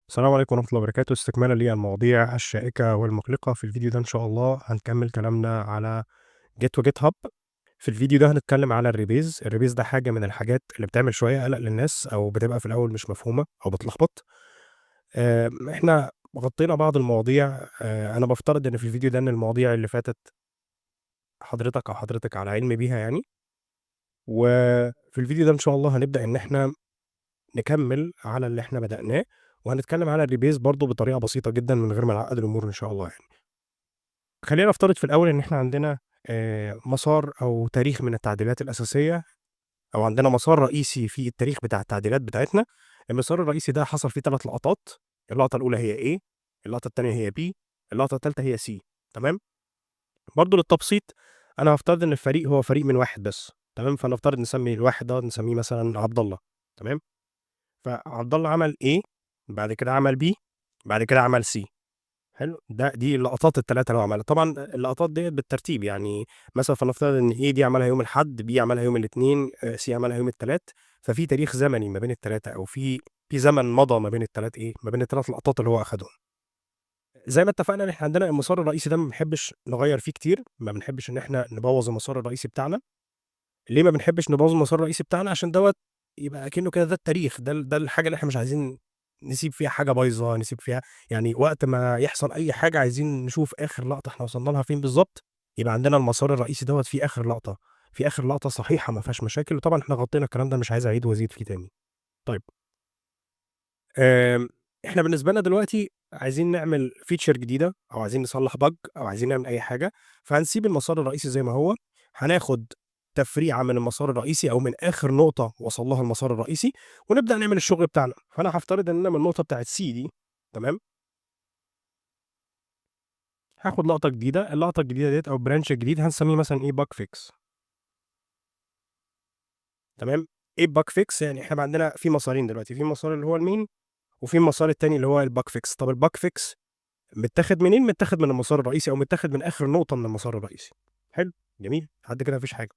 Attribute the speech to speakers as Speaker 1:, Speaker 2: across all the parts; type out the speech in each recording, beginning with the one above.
Speaker 1: السلام عليكم ورحمة الله وبركاته. استكمالا للمواضيع الشائكة والمقلقة، في الفيديو ده إن شاء الله هنكمل كلامنا على Git وGitHub. في الفيديو ده هنتكلم على الريبيز ده حاجة من الحاجات اللي بتعمل شوية قلق للناس أو بتبقى في الأول مش مفهومة أو بتلخبط. إحنا غطينا بعض المواضيع. أنا بافترض إن في الفيديو ده إن المواضيع اللي فاتت حضرتك أو حضرتِك على علم بيها يعني، وفي الفيديو ده إن شاء الله هنبدأ إن إحنا نكمل على اللي إحنا بدأناه، وهنتكلم على الريبيز برضه بطريقة بسيطة جدًا من غير ما نعقّد الأمور إن شاء الله يعني. خلّينا نفترض في الأول إن إحنا عندنا مسار أو تاريخ من التعديلات الأساسية، أو عندنا مسار رئيسي في التاريخ بتاع التعديلات بتاعتنا. المسار الرئيسي ده حصل فيه 3 لقطات، اللقطة الأولى هي A، اللقطة التانية هي B، اللقطة التالتة هي C. تمام؟ برضه للتبسيط أنا هافترض إن الفريق هو فريق من واحد بس. تمام؟ فنفترض نسمي الواحد دوّة نسميه مثلًا عبد الله. تمام؟ فعبد الله عمل A، بعد كده عمل B، بعد كده عمل C. حلو، دي اللقطات ال3 اللي هو عملها. طبعًا اللقطات ديّة بالترتيب، يعني مثلًا فلنفترض إن A دي عملها يوم الأحد، B عملها يوم الإتنين، C عملها يوم التلات. ففي تاريخ زمني ما بين ال3، أو في زمن مضى ما بين ما بين ال3 لقطات اللي هو أخدهم. زي ما اتفقنا إن إحنا عندنا المسار الرئيسي ده ما بنحبش نغيّر فيه كتير، ما بنحبش إن إحنا نبوّظ المسار الرئيسي بتاعنا. ليه ما بنحبش نبوّظ المسار الرئيسي بتاعنا؟ عشان دوّة يبقى أكنه كده ده التاريخ، ده الحاجة اللي إحنا مش عايزين نسيب فيها حاجة بايظة، نسيب فيها يعني وقت ما يحصل أي حاجة عايزين نشوف آخر لقطة إحنا وصلنا لها فين بالضبط. يبقى عندنا المسار الرئيسي دوّة فيه آخر لقطة، فيه آخر لقطة صحيحة ما فيهاش مشاكل. وطبعًا إحنا غطينا الكلام ده، مش عايز أعيد وأزيد فيه تاني. طيب، آمم، إحنا بالنسبة لنا دلوقتي عايزين نعمل feature جديدة، أو عايزين نصلّح bug، أو عايزين نعمل أي حاجة. فهنسيب المسار الرئيسي زي ما هو، هناخد تفريعة من المسار الرئيسي أو من آخر نقطة وصل لها المسار الرئيسي، ونبدأ نعمل الشغل بتاعنا. فأنا هافترض إن أنا من النقطة بتاعة C دي، تمام، هاخد لقطة جديدة. اللقطة الجديدة ديّة أو الbranch الجديد هنسميه مثلًا إيه bug fix. تمام. إيه bug fix؟ يعني إحنا بقى عندنا في مسارين دلوقتي، في مسار اللي هو الmain، وفي المسار التاني اللي هو الbug fix. طب الbug fix متاخد منين؟ متاخد من المسار الرئيسي، أو متاخد من آخر نقطة من المسار الرئيسي. حلو، جميل، لحد كده ما فيش حاجة.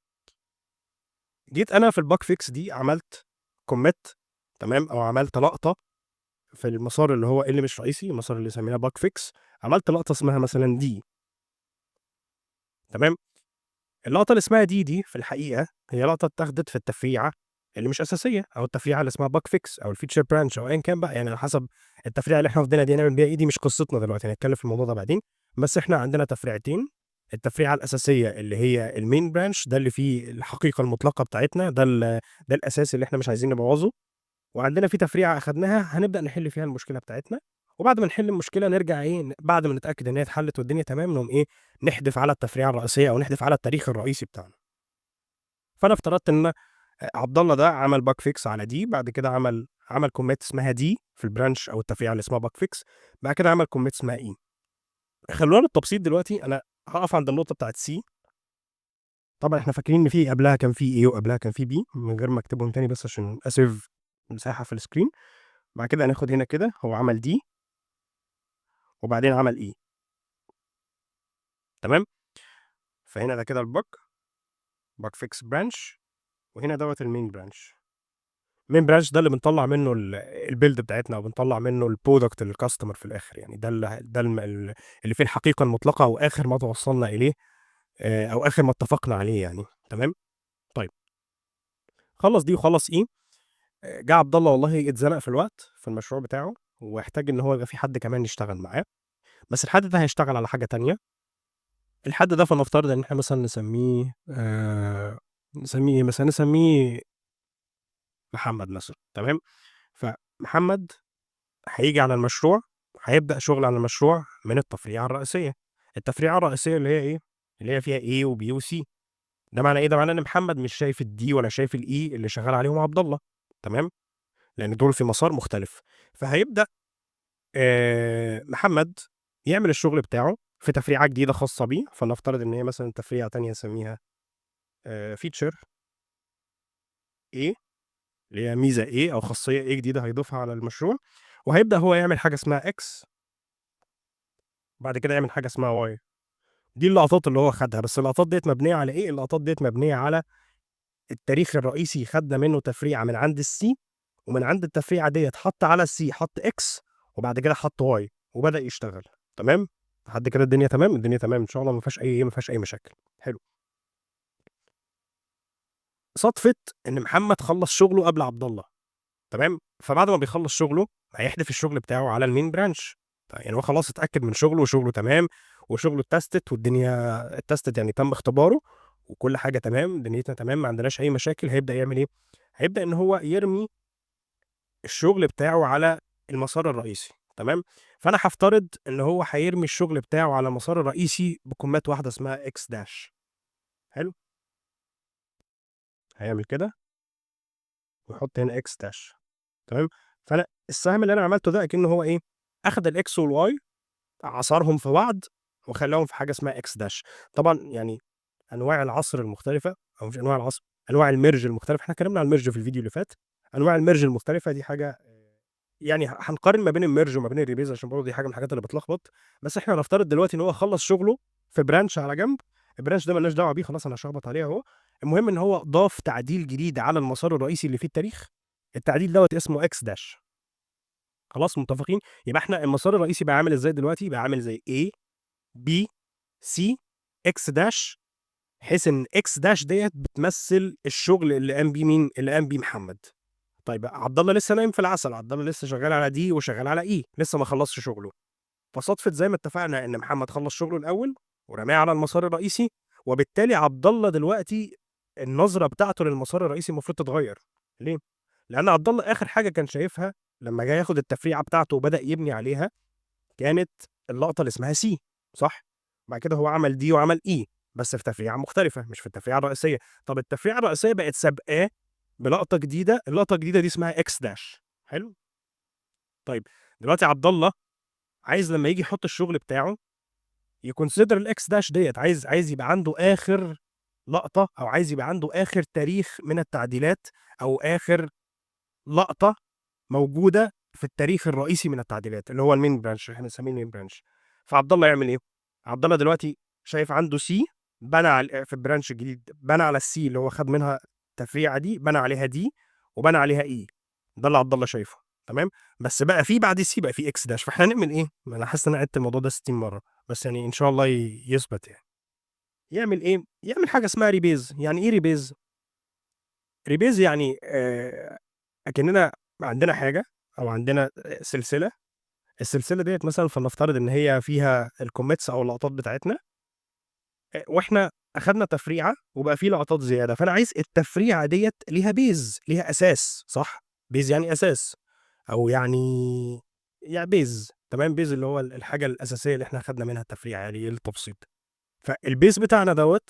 Speaker 1: جيت أنا في الbug fix دي عملت commit، تمام، أو عملت لقطة في المسار اللي هو اللي مش رئيسي، المسار اللي سميناه bug fix. عملت لقطة اسمها مثلًا D. تمام. اللقطة اللي اسمها D دي في الحقيقة هي لقطة اتاخدت في التفريعة اللي مش أساسية، أو التفريعة اللي اسمها bug fix أو الfeature branch أو أيًا كان بقى، يعني على حسب التفريعة اللي إحنا واخدينها دي هنعمل بيها إيه. دي مش قصتنا دلوقتي، هنتكلم في الموضوع ده بعدين. بس إحنا عندنا تفريعتين. التفريعة الأساسية اللي هي الmain branch، ده اللي فيه الحقيقة المطلقة بتاعتنا، ده الأساس اللي إحنا مش عايزين نبوظه. وعندنا في تفريعة أخدناها هنبدأ نحل فيها المشكلة بتاعتنا. وبعد ما نحل المشكلة نرجع إيه، بعد ما نتأكد إن هي اتحلت والدنيا تمام، نقوم إيه، نحدف على التفريعة الرئيسية أو نحدف على التاريخ الرئيسي بتاعنا. فأنا افترضت إن عبد الله ده عمل bug fix على دي، بعد كده عمل commit اسمها دي في البرانش أو التفريعة اللي اسمها bug fix، بعد كده عمل commit اسمها E. خلونا للتبسيط دلوقتي أنا هاقف عند النقطة بتاعة C. طبعًا إحنا فاكرين إن في قبلها كان في A وقبلها كان في B، من غير ما أكتبهم تاني بس عشان أسيف مساحة في الscreen. بعد كده هناخد هنا كده هو عمل D وبعدين عمل E. تمام. فهنا ده كده bug fix branch، وهنا دوّة الmain branch. الmain branch ده اللي بنطلّع منه الbuild بتاعتنا، أو بنطلّع منه الproduct للcustomer في الآخر. يعني ده اللي فيه الحقيقة المطلقة، أو آخر ما توصلنا إليه، أو آخر ما اتفقنا عليه يعني. تمام. طيب، خلّص دي وخلّص E. جه عبد الله والله اتزنق في الوقت في المشروع بتاعه، واحتاج إن هو يبقى في حد كمان يشتغل معاه. بس الحد ده هيشتغل على حاجة تانية. الحد ده فلنفترض إن إحنا مثلًا نسميه إيه مثلًا، نسميه محمد مثلًا. تمام. فمحمد هييجي على المشروع، هيبدأ شغل على المشروع من التفريعة الرئيسية. التفريعة الرئيسية اللي هي إيه؟ اللي هي فيها A وB وC. ده معناه إيه؟ ده معناه إن محمد مش شايف الD ولا شايف الE اللي شغال عليهم عبد الله. تمام. لأن دول في مسار مختلف. فهيبدأ محمد يعمل الشغل بتاعه في تفريعة جديدة خاصة بيه. فلنفترض إن هي مثلًا تفريعة تانية نسميها feature A، اللي هي ميزة A أو خاصية A جديدة هيضيفها على المشروع. وهيبدأ هو يعمل حاجة اسمها X، وبعد كده يعمل حاجة اسمها Y. دي اللقطات اللي هو خدها. بس اللقطات ديّة مبنية على إيه؟ اللقطات ديّة مبنية على التاريخ الرئيسي. خدنا منه تفريعة من عند الC، ومن عند التفريعة ديّة حَط على الC حَط X، وبعد كده حط Y وبدأ يشتغل، تمام؟ لحد كده الدنيا تمام؟ الدنيا تمام إن شاء الله ما فيهاش أي مشاكل، حلو. صادفت إن محمد خلّص شغله قبل عبد الله، تمام؟ فبعد ما بيخلّص شغله هيحدف الشغل بتاعه على الmain branch، يعني هو خلاص اتأكد من شغله وشغله تمام، وشغله اتّستت والدنيا اتّستت يعني تم اختباره وكل حاجة تمام، دنيتنا تمام ما عندناش أي مشاكل، هيبدأ يعمل إيه؟ هيبدأ إن هو يرمي الشغل بتاعه على المسار الرئيسي، تمام؟ فأنا هافترض إن هو هيرمي الشغل بتاعه على المسار الرئيسي بكومات واحدة اسمها x dash، حلو؟ هيعمل كده ويحط هنا x dash، تمام؟ فأنا السهم اللي أنا عملته ده أكنه هو إيه، أخد الx والy عصرهم في بعض وخلّاهم في حاجة اسمها x dash. طبعًا يعني أنواع العصر المختلفة أو مش أنواع العصر، أنواع الmerge المختلفة، إحنا اتكلمنا عن الmerge في الفيديو اللي فات، أنواع الmerge المختلفة دي حاجة يعني هنقارن ما بين الmerge وما بين الrebase عشان برضه دي حاجة من الحاجات اللي بتلخبط، بس إحنا هنفترض دلوقتي إن هو خلّص شغله في branch على جنب، الbranch ده ما لناش دعوة بيه خلاص أنا هاشخبط عليه أهو، المهم إن هو ضاف تعديل جديد على المسار الرئيسي اللي فيه التاريخ، التعديل دوّة اسمه x dash، خلاص متفقين؟ يبقى إحنا المسار الرئيسي بقى عامل إزاي دلوقتي، بقى عامل زي A، B، C، X dash، بحيث إن X dash ديّة بتمثّل الشغل اللي قام بيه مين، اللي قام بيه محمد. طيب عبد الله لسه نايم في العسل، عبد الله لسه شغال على D وشغال على E، لسه ما خلّصش شغله، فصادفت زي ما اتفقنا إن محمد خلّص شغله الأول ورماه على المسار الرئيسي، وبالتالي عبد الله دلوقتي النظرة بتاعته للمسار الرئيسي المفروض تتغيّر، ليه؟ لأن عبد الله آخر حاجة كان شايفها لمّا جه ياخد التفريعة بتاعته وبدأ يبني عليها، كانت اللقطة اللي اسمها C، صح؟ بعد كده هو عمل D وعمل E بس في تفريعة مختلفة مش في التفريعة الرئيسية، طب التفريعة الرئيسية بقت سابقاه بلقطة جديدة، اللقطة الجديدة دي اسمها X dash، حلو؟ طيب دلوقتي عبد الله عايز لمّا ييجي يحط الشغل بتاعه يconsider الX dash ديّة، عايز يبقى عنده آخر لقطة أو عايز يبقى عنده آخر تاريخ من التعديلات أو آخر لقطة موجودة في التاريخ الرئيسي من التعديلات، اللي هو الmain branch إحنا بنسميه الmain branch. فعبد الله يعمل إيه؟ عبد الله دلوقتي شايف عنده C، بنى في الbranch الجديد بنى على الC اللي هو خد منها التفريعة دي، بنى عليها D وبنى عليها E، ده اللي عبد الله شايفه، تمام؟ بس بقى في بعد الC بقى في X dash، فإحنا هنعمل إيه؟ ما أنا حاسس إن أنا عِدت الموضوع ده 60 مرة، بس يعني إن شاء الله يثبت يعني. يعمل إيه؟ يعمل حاجة اسمها rebase. يعني إيه rebase؟ rebase يعني أكننا عندنا حاجة أو عندنا سلسلة، السلسلة ديّة مثلًا فلنفترض إن هي فيها الcommits أو اللقطات بتاعتنا، وإحنا أخدنا تفريعة وبقى في لقطات زيادة، فأنا عايز التفريعة ديّة ليها base، ليها أساس، صح؟ base يعني أساس أو يعني base، تمام، base اللي هو الحاجة الأساسية اللي إحنا أخدنا منها التفريعة يعني للتبسيط. فالbase بتاعنا دوّة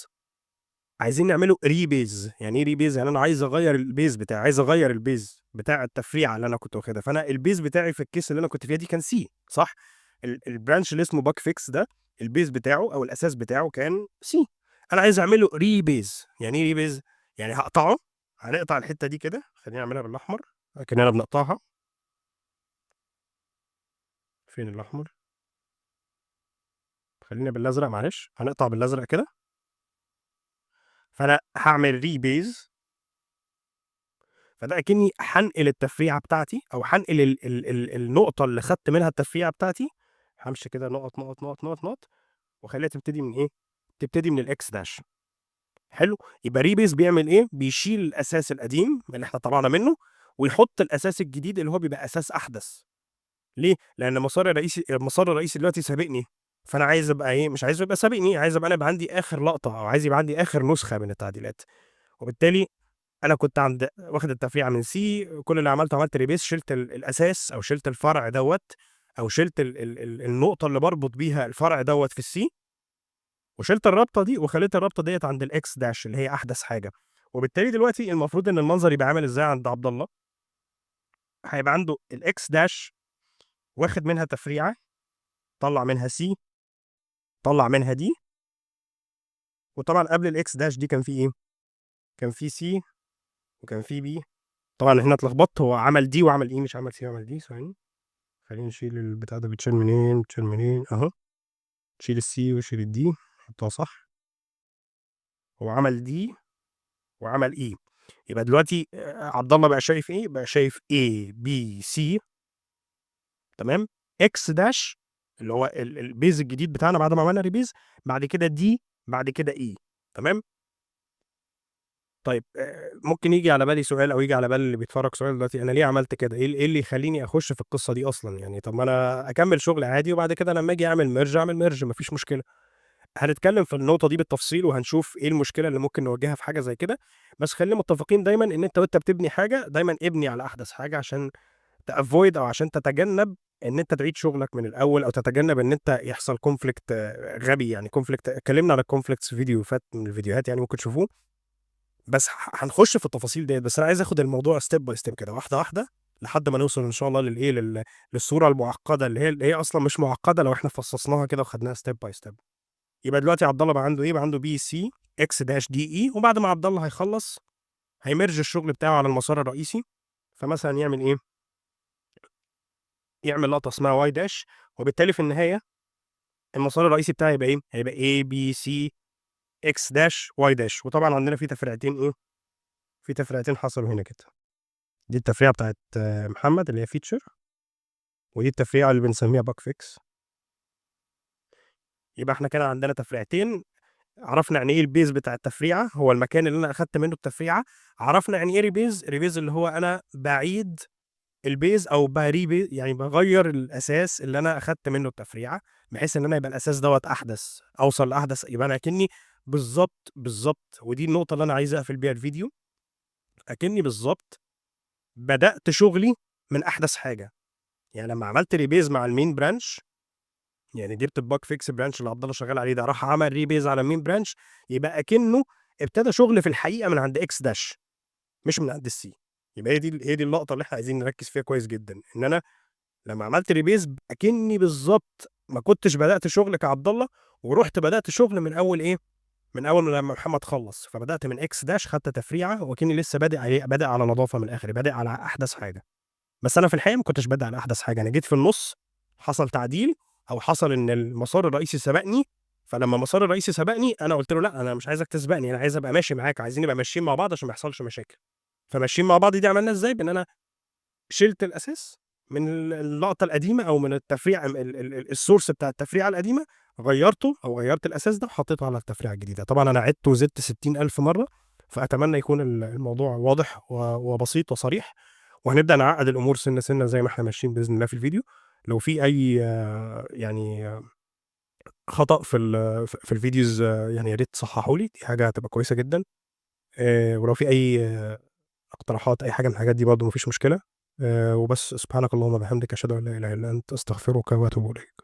Speaker 1: عايزين نعمله rebase. يعني إيه rebase؟ يعني أنا عايز أغيّر الbase بتاعي، عايز أغيّر الbase بتاع التفريعة اللي أنا كنت واخدها، فأنا الbase بتاعي في الcase اللي أنا كنت فيها دي كان C، صح؟ الbranch اللي اسمه bug fix ده الbase بتاعه أو الأساس بتاعه كان C، أنا عايز أعمله rebase. يعني إيه rebase؟ يعني هاقطعه، هنقطع الحتة دي كده، خلّيني أعملها بالأحمر أكننا بنقطعها، فين الأحمر؟ خلّينا بالأزرق معلش، هنقطع بالأزرق كده، فأنا هاعمل rebase، فده أكني هانقل التفريعة بتاعتي أو هانقل النقطة اللي خدت منها التفريعة بتاعتي، هامشي كده نقط، نقط، نقط، نقط، نقط، واخلّيها تبتدي من إيه، تبتدي من الX dash، حلو، يبقى rebase بيعمل إيه، بيشيل الأساس القديم اللي إحنا طلعنا منه، ويحط الأساس الجديد اللي هو بيبقى أساس أحدث، ليه؟ لأن المسار الرئيسي دلوقتي سابقني، فأنا عايز أبقى إيه، مش عايزه يبقى سابقني، عايز أبقى أنا يبقى عندي آخر لقطة أو عايز يبقى عندي آخر نسخة من التعديلات، وبالتالي أنا كنت واخد التفريعة من C، كل اللي عملت replace، شِلت الأساس أو شِلت الفرع دوّة أو شِلت النقطة اللي باربط بيها الفرع دوّة في الC، وشِلت الرابطة دي وخلّيت الرابطة ديّة عند الX dash اللي هي أحدث حاجة، وبالتالي دلوقتي المفروض إن المنظر يبقى عامل إزاي عند عبد الله، هيبقى عنده الX dash واخد منها تفريعة، طلّع منها C، طلّع منها D، وطبعًا قبل الX dash دي كان في إيه، كان في C وكان في B، طبعًا هنا اتلخبطت، هو عمل D وعمل E مش عمل C وعمل D، ثواني. خلّينا نشيل البتاع ده بيتشال منين، بيتشال منين، أهو، شيل الC وشيل الD، حطها صح، هو عمل D وعمل E، يبقى دلوقتي عبد الله بقى شايف إيه، بقى شايف A، B، C، تمام، X dash اللي هو الbase الجديد بتاعنا بعد ما عملنا rebase، بعد كده D، بعد كده E. تمام؟ طيب ممكن ييجي على بالي سؤال أو ييجي على بال اللي بيتفرّج سؤال دلوقتي، أنا ليه عملت كده؟ إيه اللي يخلّيني أخُش في القصة دي أصلًا؟ يعني طب ما أنا أكمّل شغل عادي وبعد كده لمّا آجي أعمل merge أعمل merge ما فيش مشكلة. هنتكلّم في النقطة دي بالتفصيل وهنشوف إيه المشكلة اللي ممكن نواجهها في حاجة زي كده، بس خلّينا متّفقين دايمًا إن أنت وأنت بتبني حاجة، دايمًا ابني على أحدث حاجة عشان تavoid أو عشان تتجنّب إن أنت تعيد شغلك من الأول أو تتجنّب إن أنت يحصل conflict غبي يعني conflict. اتكلّمنا على الconflicts في فيديو فات من الفيديوهات يعني ممكن تشوفوه، بس هنخش في التفاصيل ديّة، بس أنا عايز آخُد الموضوع step by step كده واحدة، واحدة، لحد ما نوصل إن شاء الله للإيه، للصورة المُعقّدة اللي هي أصلًا مش مُعقّدة لو إحنا فصّصناها كده وخدناها step by step. يبقى دلوقتي عبد الله بقى عنده إيه، بقى عنده BC X-DE، وبعد ما عبد الله هيخلّص هيmerge الشغل بتاعه على المسار الرئيسي، فمثلًا يعمل إيه، يعمل لقطة اسمها Y dash، وبالتالي في النهاية المسار الرئيسي بتاعي هيبقى إيه، هيبقى ABC X dash Y dash. وطبعًا عندنا في تفريعتين إيه، في تفريعتين حصلوا هنا كده، دي التفريعة بتاعة محمد اللي هي feature، ودي التفريعة اللي بنسميها bug fix. يبقى إحنا كده عندنا تفريعتين، عرفنا يعني إيه الbase بتاع التفريعة، هو المكان اللي أنا أخدت منه التفريعة، عرفنا يعني إيه rebase اللي هو أنا باعيد الbase أو يعني باغيّر الأساس اللي أنا أخدت منه التفريعة، بحيث إن أنا يبقى الأساس دوّة أحدث، أوصل لأحدث، يبقى أنا أكني بالضبط، بالضبط، ودي النقطة اللي أنا عايز أقفل بيها الفيديو، أكني بالضبط بدأت شغلي من أحدث حاجة. يعني لمّا عملت rebase مع الmain branch، يعني جِبت الbug fix branch اللي عبد الله شغال عليه ده، راح عمل rebase على الmain branch، يبقى أكنه ابتدى شغل في الحقيقة من عند X dash مش من عند الC. يبقى هي دي اللقطة اللي إحنا عايزين نركّز فيها كويس جدًا، إن أنا لمّا عملت rebase أكني بالضبط ما كنتش بدأت شغل كعبد الله، ورُحت بدأت شغل من أول إيه، من أول لمّا محمد خلّص، فبدأت من X dash خدت تفريعة وأكني لسه بادئ على نضافة من الآخر، بادئ على أحدث حاجة. بس أنا في الحقيقة ما كنتش بادئ على أحدث حاجة، أنا جيت في النُص حصل تعديل أو حصل إن المسار الرئيسي سبقني، فلمّا المسار الرئيسي سبقني أنا قُلت له: "لأ، أنا مش عايزك تسبقني، أنا عايز أبقى ماشي معاك، عايزين نبقى ماشيين مع بعض عشان ما يحصلش مشاكل." فماشيين مع بعض دي عملناها إزاي؟ بإن أنا شِلت الأساس من اللقطة القديمة أو من التفريع الsource بتاع التفريعة القديمة، غيّرته أو غيّرت الأساس ده وحطيته على التفريعة الجديدة. طبعًا أنا عِدت وزِدت 60,000 مرّة، فأتمنى يكون الموضوع واضح وبسيط وصريح، وهنبدأ نعقّد الأمور سِنّة، سِنّة زي ما إحنا ماشيين بإذن الله في الفيديو. لو في أي يعني خطأ في الفيديوز يعني يا ريت تصحّحوا لي، دي حاجة هتبقى كويسة جدًا. ولو في أي اقتراحات، أي حاجة من الحاجات دي برضه ما فيش مشكلة. وبس، سبحانك اللهم وبحمدك، أشهد أن لا إله إلا أنت، أستغفرك وأتوب إليك.